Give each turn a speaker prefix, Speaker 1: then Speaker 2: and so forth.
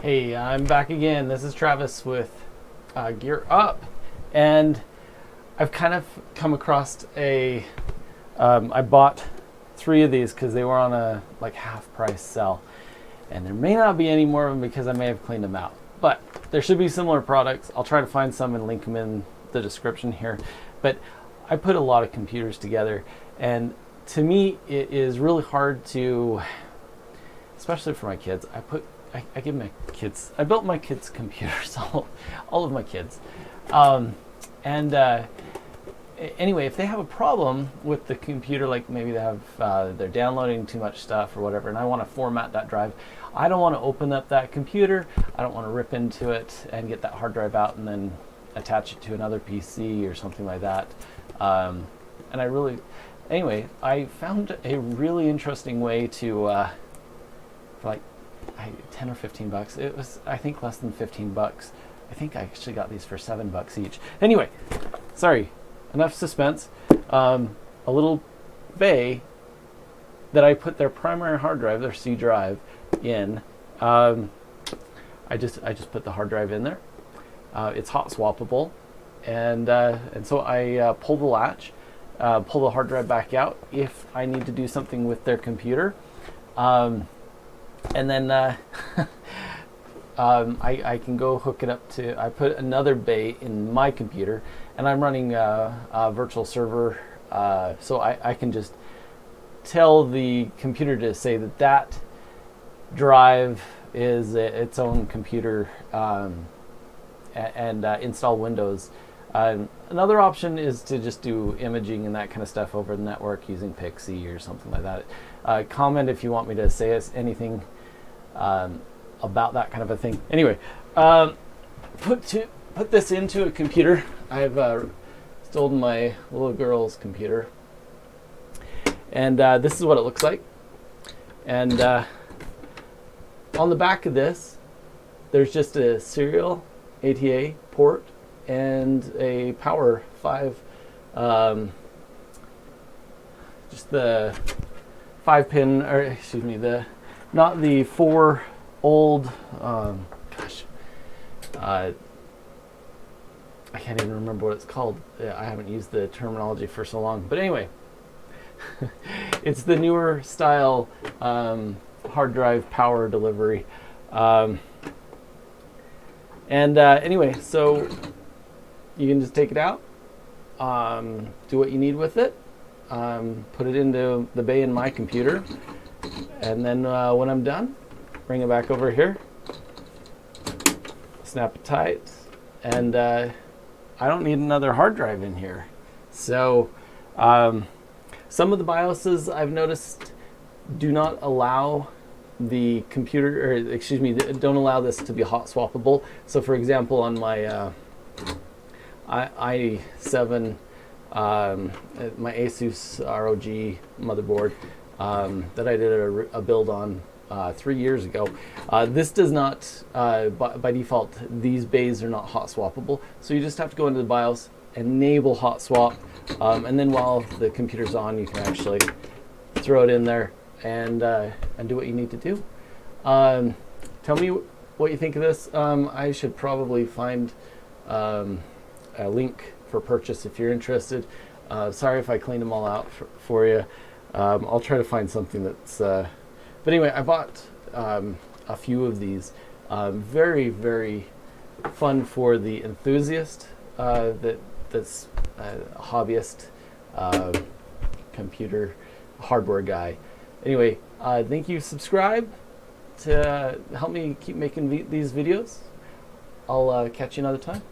Speaker 1: Hey, I'm back again. This is Travis with Gear Up, and I've kind of come across I bought 3 of these because they were on a half price sale, and there may not be any more of them because I may have cleaned them out, but there should be similar products. I'll try to find some and link them in the description here. But I put a lot of computers together, and to me it is really hard to, especially for my kids, I built my kids' computers, all of my kids. Anyway, if they have a problem with the computer, like maybe they're downloading too much stuff or whatever, and I want to format that drive, I don't want to open up that computer. I don't want to rip into it and get that hard drive out and then attach it to another PC or something like that. Anyway, I found a really interesting way to, for like 10 or 15 bucks. It was, I think, less than 15 bucks. I think I actually got these for 7 bucks each. Anyway, sorry, enough suspense. A little bay that I put their primary hard drive, their C drive, in. I just put the hard drive in there. It's hot swappable, and so I pull the latch, pull the hard drive back out if I need to do something with their computer. And then I can go hook it up to, I put another bay in my computer, and I'm running a virtual server, so I can just tell the computer to say that drive is its own computer, and install Windows. Another option is to just do imaging and that kind of stuff over the network using Pixie or something like that. Comment if you want me to say anything about that kind of a thing. Anyway, put this into a computer. I've stolen my little girl's computer, and this is what it looks like. And on the back of this, there's just a serial ATA port and a power 5, just the 5-pin, or excuse me, not the 4 old, I can't even remember what it's called. I haven't used the terminology for so long. But anyway, it's the newer style hard drive power delivery. Anyway, so you can just take it out, do what you need with it, put it into the bay in my computer, and then when I'm done, bring it back over here, snap it tight, and I don't need another hard drive in here. So some of the BIOSes I've noticed do not allow the computer, or excuse me, don't allow this to be hot swappable. So for example, on my i7, my ASUS ROG motherboard that I did a build on 3 years ago, this does not, by default, these bays are not hot swappable. So you just have to go into the BIOS, enable hot swap, and then while the computer's on, you can actually throw it in there and do what you need to do. Tell me what you think of this. I should probably find a link for purchase if you're interested. Sorry if I cleaned them all out for you. I'll try to find something that's but anyway, I bought a few of these. Very, very fun for the enthusiast that's a hobbyist computer hardware guy. Anyway, thank you. Subscribe to help me keep making these videos. I'll catch you another time.